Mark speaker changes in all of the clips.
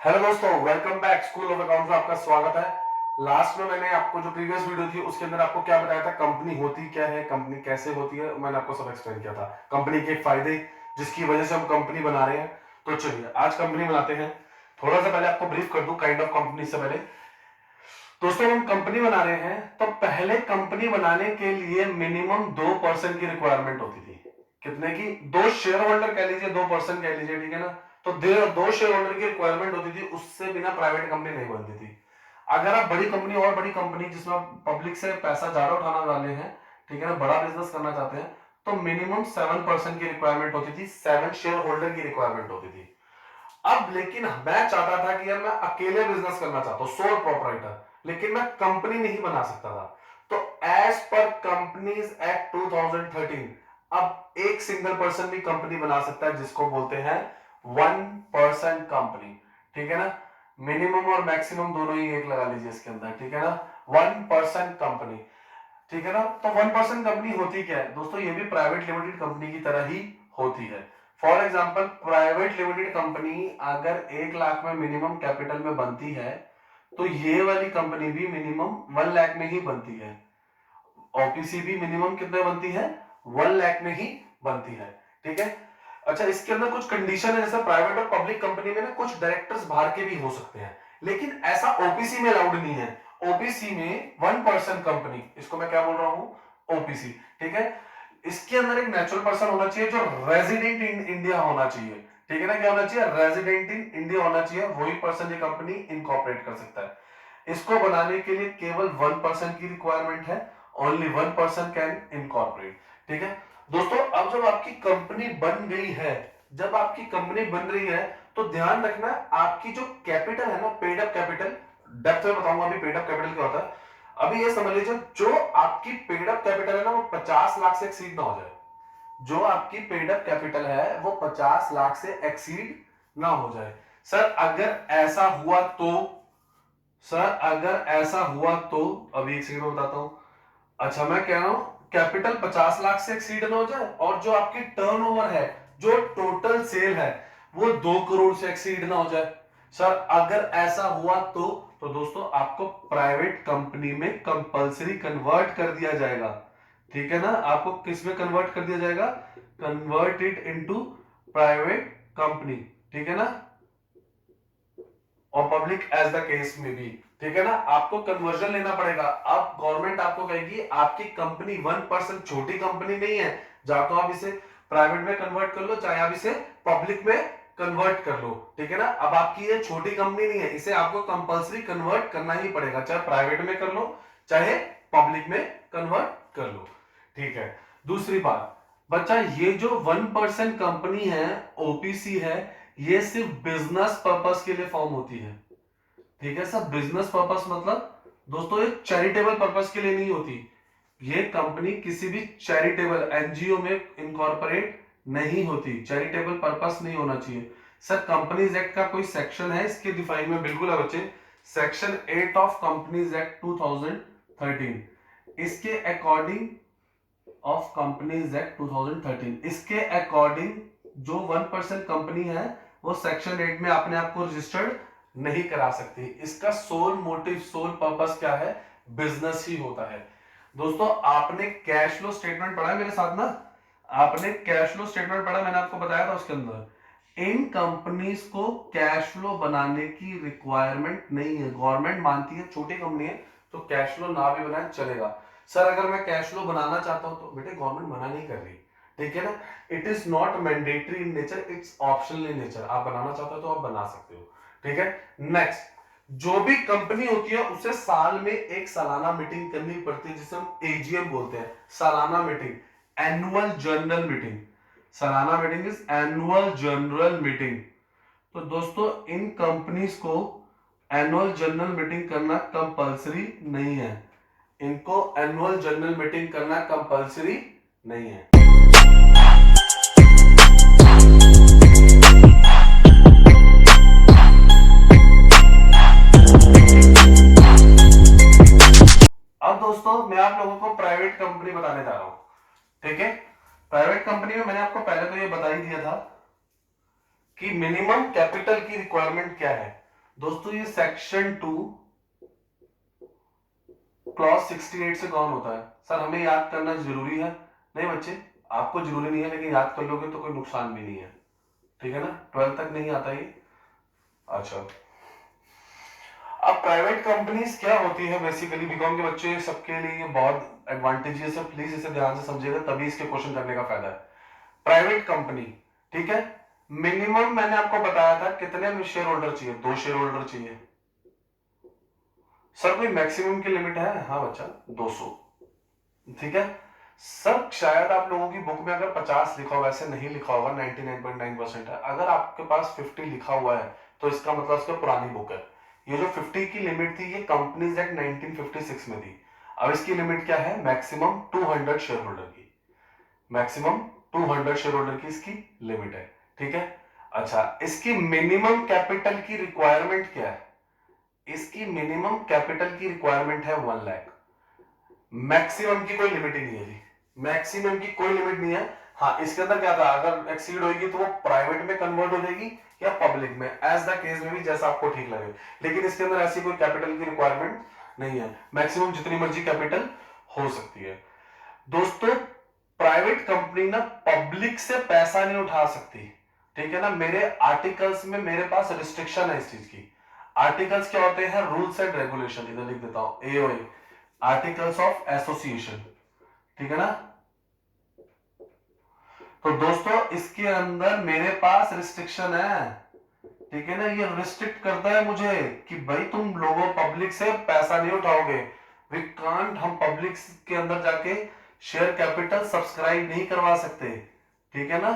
Speaker 1: Hello दोस्तों, welcome back. School of accounts में आपका स्वागत है। लास्ट में मैंने आपको जो प्रीवियस वीडियो थी उसके अंदर आपको क्या बताया था, कंपनी होती क्या है, कंपनी कैसे होती है, मैंने आपको सब एक्सप्लेन किया था। कंपनी के फायदे जिसकी वजह से हम कंपनी बना रहे हैं। तो चलिए आज कंपनी बनाते हैं। थोड़ा सा पहले आपको ब्रीफ कर दूं काइंड ऑफ कंपनी से पहले। दोस्तों हम कंपनी बना रहे हैं तो पहले कंपनी बनाने के लिए मिनिमम 2% की रिक्वायरमेंट होती थी। कितने की? 2 शेयर होल्डर कह लीजिए, 2% कह लीजिए, ठीक है ना। तो 2 शेयर होल्डर की रिक्वायरमेंट होती थी, उससे बिना प्राइवेट कंपनी नहीं बनती थी। अगर आप बड़ी कंपनी और बड़ी कंपनी जिसमें पब्लिक से पैसा ज्यादा उठाना वाले हैं, ठीक है ना, बड़ा बिजनेस करना चाहते हैं, तो मिनिमम 7% की रिक्वायरमेंट होती थी, 7 शेयर होल्डर की रिक्वायरमेंट होती थी। अब लेकिन मैं चाहता था कि यार मैं अकेले बिजनेस करना चाहता हूं, सोल प्रोपराइटर, लेकिन मैं कंपनी नहीं बना सकता था। तो एज पर कंपनीज एक्ट 2013 अब एक सिंगल पर्सन भी कंपनी बना सकता है, जिसको बोलते हैं 1% कंपनी, ठीक है ना। मिनिमम और मैक्सिमम दोनों ही एक लगा लीजिए इसके अंदर, ठीक है ना। 1% कंपनी, ठीक है ना। तो 1% कंपनी होती क्या है दोस्तों? ये भी प्राइवेट लिमिटेड कंपनी की तरह ही होती है। For example private limited company अगर 1 लाख में मिनिमम कैपिटल में बनती है, तो ये वाली कंपनी भी मिनिमम 1 लाख में ही बनती है। ओपीसी भी मिनिमम कितने बनती है? 1 लाख में ही बनती है, ठीक है। अच्छा, इसके अंदर कुछ कंडीशन है, जैसे प्राइवेट और पब्लिक कंपनी में ना कुछ डायरेक्टर्स बाहर के भी हो सकते हैं, लेकिन ऐसा ओपीसी में अलाउड नहीं है। ओपीसी में 1% कंपनी, इसको मैं क्या बोल रहा हूं? ओपीसी, ठीक है। इसके अंदर एक नेचुरल पर्सन होना चाहिए जो रेजिडेंट इन इंडिया होना चाहिए, ठीक है ना। क्या होना चाहिए? रेजिडेंट इन इंडिया होना चाहिए, वही पर्सन ये कंपनी इनकॉर्पोरेट कर सकता है। इसको बनाने के लिए केवल 1% की रिक्वायरमेंट है। ओनली 1% कैन इनकॉर्पोरेट, ठीक है। दोस्तों अब जब आपकी कंपनी बन गई है, जब आपकी कंपनी बन रही है, तो ध्यान रखना आपकी जो कैपिटल है ना, पेड अप कैपिटल, डेप्थ में बताऊंगा अभी पेड अप कैपिटल क्या होता है। अभी ये समझ लीजिए जो आपकी पेड अप कैपिटल है ना, वो 50 लाख से एक्सीड ना हो जाए। जो आपकी पेड अप कैपिटल है वो 50 लाख से एक्सीड ना हो जाए। सर अगर ऐसा हुआ तो, सर अगर ऐसा हुआ तो, अभी एक सेकंड में बताता हूं। अच्छा, मैं कह रहा हूं कैपिटल 50 लाख से एक्सीड ना हो जाए, और जो आपकी टर्नओवर है, जो टोटल सेल है, वो 2 करोड़ से एक्सीड ना हो जाए। सर अगर ऐसा हुआ तो दोस्तों आपको प्राइवेट कंपनी में कंपलसरी कन्वर्ट कर दिया जाएगा, ठीक है ना। आपको किस में कन्वर्ट कर दिया जाएगा? Convert it into private company, ठीक है ना। और पब्लिक एज द केस में भी, ठीक है ना। आपको कन्वर्जन लेना पड़ेगा। अब गवर्नमेंट आपको कहेगी आपकी कंपनी 1% छोटी कंपनी नहीं है, जा तो आप इसे प्राइवेट में कन्वर्ट कर लो, चाहे आप इसे पब्लिक में कन्वर्ट कर लो, ठीक है ना। अब आपकी ये छोटी कंपनी नहीं है, इसे आपको कंपलसरी कन्वर्ट करना ही पड़ेगा, चाहे प्राइवेट में कर लो चाहे पब्लिक में कन्वर्ट कर लो, ठीक है। दूसरी बात बच्चा, ये जो 1% कंपनी है, ओपीसी है, ये सिर्फ बिजनेस पर्पस के लिए फॉर्म होती है, ठीक है। सब बिजनेस पर्पस मतलब दोस्तों ये चैरिटेबल पर्पस के लिए नहीं होती। ये कंपनी किसी भी चैरिटेबल एनजीओ में इनकॉर्पोरेट नहीं होती, चैरिटेबल पर्पस नहीं होना चाहिए। सर कंपनीज एक्ट का कोई सेक्शन है इसके डिफाइन में? बिल्कुल है बच्चे, सेक्शन 8 ऑफ कंपनीज एक्ट 2013, इसके अकॉर्डिंग ऑफ कंपनीज एक्ट 2013, इसके अकॉर्डिंग जो 1% कंपनी है वो सेक्शन 8 में अपने आप को रजिस्टर्ड नहीं करा सकती। इसका सोल मोटिव, सोल पर्पस क्या है? बिजनेस ही होता है। दोस्तों आपने कैश फ्लो स्टेटमेंट पढ़ा है मेरे साथ ना? आपने कैश फ्लो स्टेटमेंट पढ़ा, मैंने आपको बताया था उसके अंदर इन कंपनीज को कैश फ्लो बनाने की रिक्वायरमेंट नहीं है। गवर्नमेंट मानती है छोटी कंपनी है तो कैश फ्लो ना भी बनाए चलेगा। सर अगर मैं कैश फ्लो बनाना चाहता हूं तो बेटे गवर्नमेंट मना नहीं कर रही, ठीक है ना। It is not mandatory in nature, it's optional in nature. आप बनाना चाहते हो तो आप बना सकते हो, ठीक है। नेक्स्ट, जो भी कंपनी होती है उसे साल में एक सालाना मीटिंग करनी पड़ती है, जिसे हम एजीएम बोलते हैं, सालाना मीटिंग, एनुअल जनरल मीटिंग। सालाना meeting is annual general meeting. तो दोस्तों इन कंपनीज को एनुअल जनरल मीटिंग करना कंपलसरी नहीं है, इनको एनुअल जनरल मीटिंग करना कंपलसरी नहीं है। अब दोस्तों मैं आप लोगों को प्राइवेट कंपनी बताने जा रहा हूं, ठीक है। प्राइवेट कंपनी में मैंने आपको पहले तो ये बता ही दिया था कि मिनिमम कैपिटल की रिक्वायरमेंट क्या है। दोस्तों ये सेक्शन 2 क्लॉज 68 से कौन होता है? सर हमें याद करना जरूरी है? नहीं बच्चे, आपको जरूरी नहीं है, लेकिन याद कर लोगे तो कोई नुकसान भी नहीं है, ठीक है ना? 12 तक नहीं आता ये। अच्छा, अब प्राइवेट कंपनीज क्या होती है बेसिकली, बीकॉम के बच्चे सबके लिए बहुत एडवांटेजेस है, प्लीज इसे ध्यान से समझिएगा, तभी इसके क्वेश्चन करने का फायदा है। प्राइवेट कंपनी, ठीक है, मिनिमम मैंने आपको बताया था कितने शेयर होल्डर चाहिए? 2 शेयर होल्डर चाहिए। सर कोई मैक्सिमम की लिमिट है? हाँ बच्चा, 200, ठीक है। सर शायद आप लोगों की बुक में अगर 50 लिखा होगा, ऐसे नहीं लिखा होगा, 99.9% है। अगर आपके पास 50 लिखा हुआ है तो इसका मतलब उसका पुरानी बुक है। ये जो 50 की लिमिट थी ये कंपनीज एक्ट 1956 में थी। अब इसकी लिमिट क्या है? मैक्सिमम 200 शेयर होल्डर की, मैक्सिमम 200 शेयर होल्डर की इसकी लिमिट है, ठीक है। अच्छा, इसकी मिनिमम कैपिटल की रिक्वायरमेंट क्या है? इसकी मिनिमम कैपिटल की रिक्वायरमेंट है 1 लाख। मैक्सिमम की कोई लिमिट ही नहीं है जी, मैक्सिमम की कोई लिमिट नहीं है। हाँ, इसके अंदर क्या था, अगर एक्सीड होगी तो वो प्राइवेट में कन्वर्ट हो जाएगी या पब्लिक में, एज द केस में भी, जैसा आपको ठीक लगे। लेकिन इसके अंदर ऐसी कोई कैपिटल की रिक्वायरमेंट नहीं है, मैक्सिमम जितनी मर्जी कैपिटल हो सकती है। दोस्तों प्राइवेट कंपनी ना पब्लिक से पैसा नहीं उठा सकती, ठीक है ना। मेरे आर्टिकल्स में मेरे पास रिस्ट्रिक्शन है इस चीज की। आर्टिकल्स क्या होते हैं? रूल्स एंड रेगुलेशन, इधर लिख देता हूं, एओए, आर्टिकल्स ऑफ एसोसिएशन, ठीक है ना। तो दोस्तों इसके अंदर मेरे पास रिस्ट्रिक्शन है, ठीक है ना। ये रिस्ट्रिक्ट करता है मुझे कि भाई तुम लोगों पब्लिक से पैसा नहीं उठाओगे। वी कांट, हम पब्लिक के अंदर जाके शेयर कैपिटल सब्सक्राइब नहीं करवा सकते, ठीक है ना।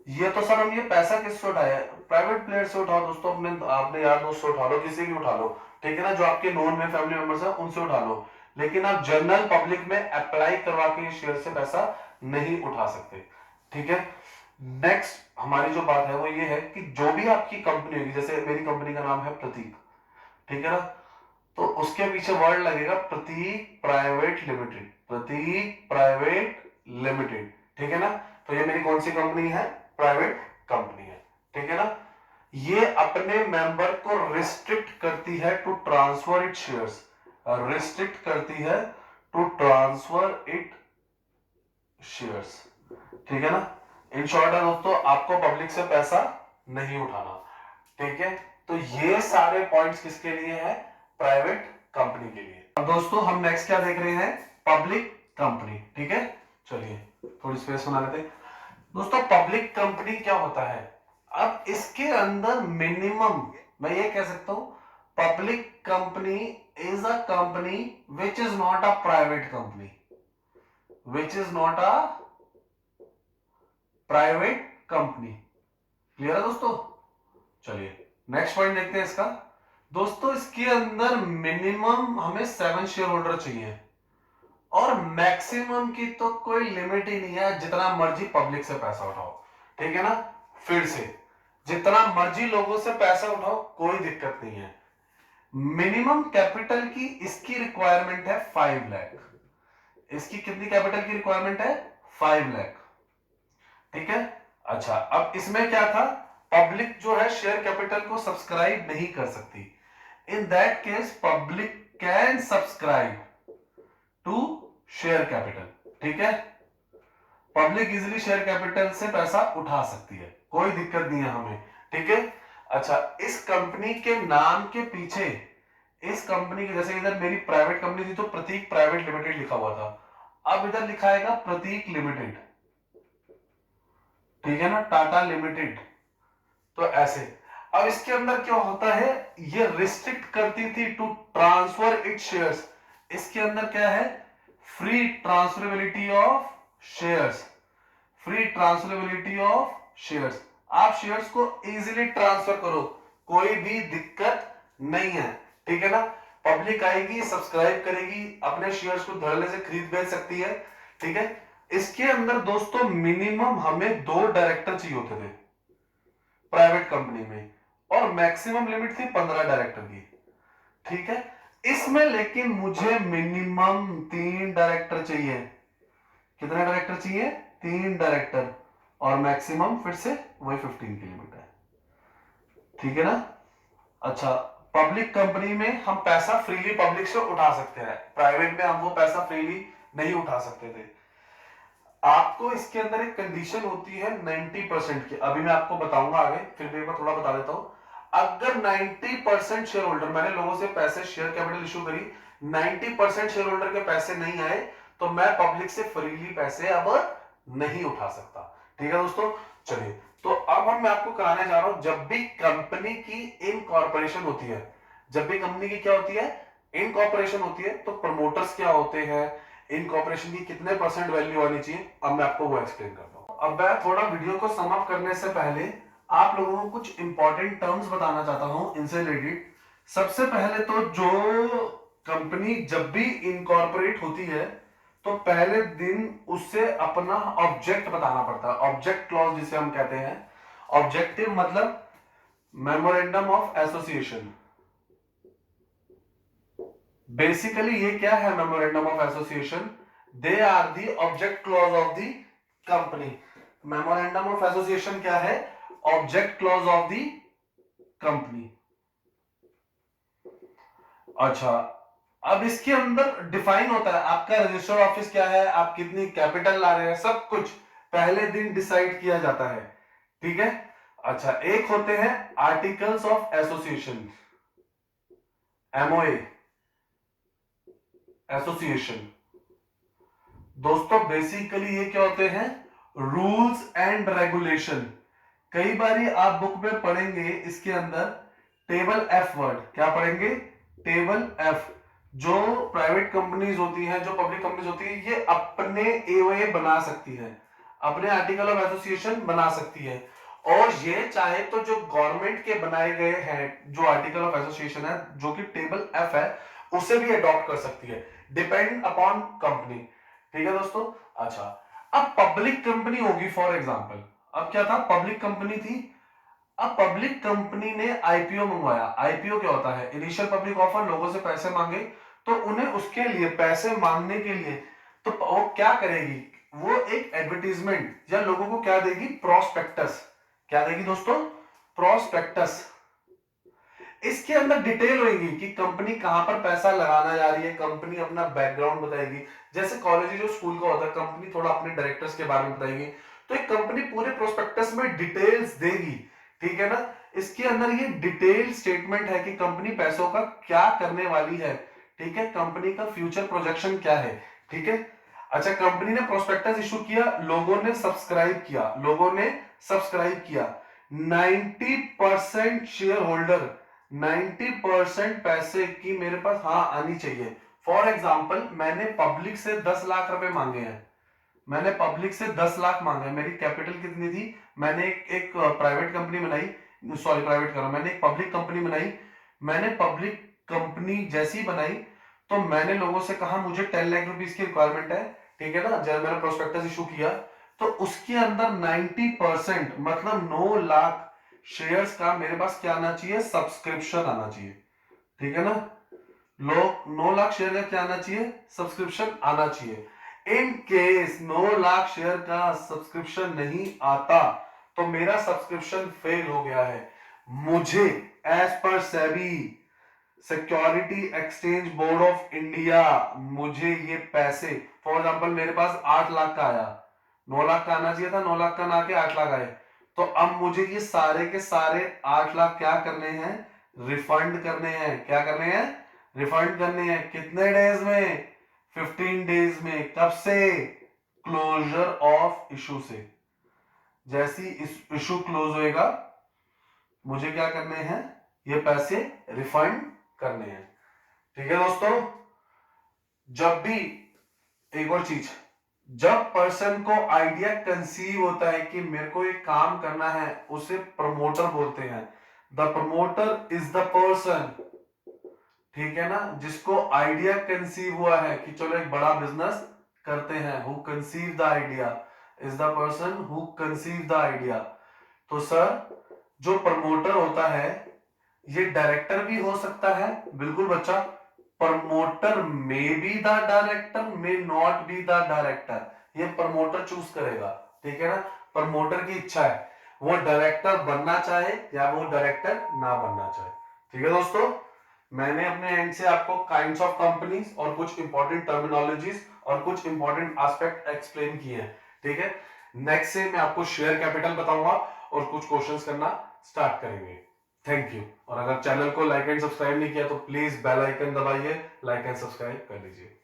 Speaker 1: ये तो सर हम ये पैसा किससे उठाया? प्राइवेट प्लेयर से उठाओ दोस्तों, अपने आपने यार दोस्त से उठा लो, किसी भी उठा लो, ठीक है ना, जो आपके नोन में फैमिली मेंबर्स है उनसे उठा लो। लेकिन आप जनरल पब्लिक में अप्लाई करवा के शेयर से पैसा नहीं उठा सकते, ठीक है। नेक्स्ट हमारी जो बात है वो ये है कि जो भी आपकी कंपनी होगी, जैसे मेरी कंपनी का नाम है प्रतीक, ठीक है ना, तो उसके पीछे वर्ड लगेगा प्रतीक प्राइवेट लिमिटेड, प्रतीक प्राइवेट लिमिटेड, ठीक है ना। तो ये मेरी कौन सी कंपनी है? प्राइवेट कंपनी है, ठीक है ना। ये अपने मेंबर को रिस्ट्रिक्ट करती है to transfer it shares, restrict करती है टू ट्रांसफर इट शेयर्स, ठीक है ना। इन शॉर्ट है दोस्तों, आपको पब्लिक से पैसा नहीं उठाना, ठीक है। तो ये सारे पॉइंट्स किसके लिए है? प्राइवेट कंपनी के लिए। अब दोस्तों हम नेक्स्ट क्या देख रहे हैं? पब्लिक कंपनी, ठीक है। चलिए थोड़ी स्पेस बना लेते हैं। दोस्तों पब्लिक कंपनी क्या होता है? अब इसके अंदर मिनिमम मैं ये कह सकता हूं, public company is a company which is not a private company, which is not a private company. Clear है दोस्तों? चलिए नेक्स्ट पॉइंट देखते हैं इसका। दोस्तों इसके अंदर मिनिमम हमें 7 शेयर होल्डर चाहिए और मैक्सिमम की तो कोई लिमिट ही नहीं है, जितना मर्जी पब्लिक से पैसा उठाओ, ठीक है ना। फिर से जितना मर्जी लोगों से पैसा उठाओ, कोई दिक्कत नहीं है। मिनिमम कैपिटल की इसकी रिक्वायरमेंट है 5 लाख, इसकी कितनी कैपिटल की रिक्वायरमेंट है? 5 लाख, ठीक है। अच्छा, अब इसमें क्या था? पब्लिक जो है शेयर कैपिटल को सब्सक्राइब नहीं कर सकती। In that case public can subscribe to share capital, ठीक है। पब्लिक इजीली शेयर कैपिटल से पैसा उठा सकती है, कोई दिक्कत नहीं है हमें, ठीक है। अच्छा, इस कंपनी के नाम के पीछे, इस कंपनी के जैसे इधर मेरी प्राइवेट कंपनी थी तो प्रतीक प्राइवेट लिमिटेड लिखा हुआ था, अब इधर लिखा है प्रतीक लिमिटेड, ठीक है ना, टाटा लिमिटेड। तो ऐसे अब इसके अंदर क्या होता है? ये रिस्ट्रिक्ट करती थी टू ट्रांसफर इट शेयर्स। इसके अंदर क्या है? Free transferability of shares, free transferability of shares. आप शेयर्स को इजीली ट्रांसफर करो, कोई भी दिक्कत नहीं है, ठीक है ना। पब्लिक आएगी, सब्सक्राइब करेगी, अपने शेयर्स को धड़ल्ले से खरीद बेच सकती है, ठीक है। इसके अंदर दोस्तों मिनिमम हमें 2 डायरेक्टर चाहिए होते थे प्राइवेट कंपनी में, और मैक्सिमम लिमिट थी 15 डायरेक्टर की, ठीक है। इसमें लेकिन मुझे मिनिमम 3 डायरेक्टर चाहिए। कितने डायरेक्टर चाहिए? 3 डायरेक्टर, और मैक्सिमम फिर से वही 15 की लिमिट है, ठीक है ना। अच्छा, पब्लिक कंपनी में हम पैसा फ्रीली पब्लिक से उठा सकते हैं, प्राइवेट में हम वो पैसा फ्रीली नहीं उठा सकते थे। आपको इसके अंदर एक कंडीशन होती है 90% की, अभी मैं आपको बताऊंगा आगे, फिर भी एक बार थोड़ा बता देता हूं। अगर 90% शेयर होल्डर, मैंने लोगों से पैसे शेयर कैपिटल इशू करी, 90% शेयर होल्डर के पैसे नहीं आए, तो मैं पब्लिक से फ्रीली पैसे अब नहीं उठा सकता। ठीक है दोस्तों, चलिए तो अब मैं आपको कराने जा रहा हूं, जब भी कंपनी की इनकॉर्पोरेशन होती है, जब भी कंपनी की क्या होती है, इनकॉर्पोरेशन होती है, तो प्रमोटर्स क्या होते हैं, इनकॉर्पोरेशन की कितने परसेंट वैल्यू आनी चाहिए, अब मैं आपको वो एक्सप्लेन करता हूं। अब मैं थोड़ा वीडियो को समाप्त करने से पहले आप लोगों को कुछ इंपॉर्टेंट टर्म्स बताना चाहता हूं इनसे रिलेटेड। सबसे पहले तो जो कंपनी जब भी इनकॉर्पोरेट होती है, तो पहले दिन उससे अपना ऑब्जेक्ट बताना पड़ता है, ऑब्जेक्ट क्लॉज जिसे हम कहते हैं। ऑब्जेक्टिव मतलब मेमोरेंडम ऑफ एसोसिएशन। बेसिकली ये क्या है memorandum of association, they are the object clause of the company. Memorandum of association क्या है, object clause of the company. अच्छा, अब इसके अंदर डिफाइन होता है आपका रजिस्टर्ड ऑफिस क्या है, आप कितनी कैपिटल ला रहे हैं, सब कुछ पहले दिन डिसाइड किया जाता है। ठीक है, अच्छा एक होते हैं articles of association, MOA, association. दोस्तों बेसिकली ये क्या होते हैं, रूल्स एंड रेगुलेशन। कई बार आप बुक में पढ़ेंगे इसके अंदर टेबल एफ वर्ड, क्या पढ़ेंगे, टेबल एफ। जो प्राइवेट कंपनीज होती हैं, जो पब्लिक कंपनीज होती है, ये अपने एओए बना सकती है, अपने आर्टिकल ऑफ एसोसिएशन बना सकती है, और ये चाहे तो जो गवर्नमेंट के बनाए गए हैं जो आर्टिकल ऑफ एसोसिएशन है, जो कि टेबल एफ है, उसे भी अडॉप्ट कर सकती है, डिपेंड अपॉन कंपनी। ठीक है दोस्तों, अच्छा अब पब्लिक कंपनी होगी फॉर एग्जांपल, अब क्या था, पब्लिक कंपनी थी, अब पब्लिक कंपनी ने आईपीओ मंगवाया। आईपीओ क्या होता है, इनिशियल पब्लिक ऑफर, लोगों से पैसे मांगे, तो उन्हें उसके लिए पैसे मांगने के लिए तो वो क्या करेगी, वो एक एडवर्टीजमेंट या लोगों को क्या देगी, प्रोस्पेक्टस। क्या देगी दोस्तों, प्रोस्पेक्टस। इसके अंदर डिटेल होगी कि कंपनी कहां पर पैसा लगाना जा रही है, कंपनी अपना बैकग्राउंड बताएगी, जैसे कॉलेज जो स्कूल का होता है, कंपनी थोड़ा अपने डायरेक्टर्स के बारे में बताएगी, तो एक कंपनी पूरे प्रोस्पेक्टस में डिटेल्स देगी। ठीक है ना, इसके अंदर ये डिटेल स्टेटमेंट है कि कंपनी पैसों का क्या करने वाली है। ठीक है, कंपनी का फ्यूचर प्रोजेक्शन क्या है। ठीक है, अच्छा कंपनी ने प्रोस्पेक्टस इशू किया, लोगों ने सब्सक्राइब किया, लोगों ने सब्सक्राइब किया, 90% शेयर होल्डर, 90% पैसे की मेरे पास हाँ आनी चाहिए। फॉर एग्जाम्पल मैंने पब्लिक से 10 लाख रुपए मांगे हैं, मैंने पब्लिक से 10 लाख मांगे, मेरी कैपिटल कितनी थी, मैंने एक प्राइवेट कंपनी बनाई, सॉरी प्राइवेट कर रहा हूं, मैंने एक पब्लिक कंपनी बनाई, मैंने पब्लिक कंपनी जैसी बनाई, तो मैंने लोगों से कहा मुझे 10 लाख रुपीस की रिक्वायरमेंट है। ठीक है ना, जब मैंने प्रोस्पेक्टस इशू किया, तो उसके अंदर 90% मतलब 9 लाख शेयर्स का मेरे पास क्या आना चाहिए, सब्सक्रिप्शन आना चाहिए। ठीक है ना, लोग 9 लाख शेयर का क्या आना चाहिए, सब्सक्रिप्शन आना चाहिए। इन केस 9 लाख शेयर का सब्सक्रिप्शन नहीं आता, तो मेरा सब्सक्रिप्शन फेल हो गया है, मुझे एज पर SEBI, security exchange board of India, मुझे ये पैसे, फॉर एग्जांपल मेरे पास 8 लाख का आया, 9 लाख का आना चाहिए था, 9 लाख का ना के 8 लाख आए, तो अब मुझे ये सारे के सारे 8 लाख क्या करने हैं, रिफंड करने हैं। क्या करने हैं, रिफंड करने हैं। कितने डेज में, 15 डेज में। कब से, क्लोजर ऑफ इशू से। जैसी इस इशू क्लोज होएगा, मुझे क्या करने हैं, ये पैसे रिफंड करने हैं। ठीक है दोस्तों, जब भी, एक और चीज, जब पर्सन को आइडिया कंसीव होता है कि मेरे को एक काम करना है, उसे प्रमोटर बोलते हैं। The promoter is the person, ठीक है ना, जिसको आइडिया कंसीव हुआ है कि चलो एक बड़ा बिजनेस करते हैं, who conceive the idea is the person who conceive the idea. तो सर जो प्रमोटर होता है, ये डायरेक्टर भी हो सकता है, बिल्कुल बच्चा, promoter may be the director, may not be the director, ये प्रमोटर चूज करेगा। ठीक है ना, प्रमोटर की इच्छा है, वो डायरेक्टर बनना चाहे या वो डायरेक्टर ना बनना चाहे। ठीक है दोस्तों, मैंने अपने एंड से आपको काइंड्स ऑफ कंपनीज और कुछ इंपॉर्टेंट टर्मिनोलॉजीज और कुछ इंपॉर्टेंट एस्पेक्ट एक्सप्लेन किए हैं। ठीक है, नेक्स्ट से मैं आपको शेयर कैपिटल बताऊंगा और कुछ क्वेश्चंस करना स्टार्ट करेंगे। Thank you. और अगर चैनल को लाइक एंड सब्सक्राइब नहीं किया तो प्लीज बेल आइकन दबाइए, लाइक एंड सब्सक्राइब कर लीजिए।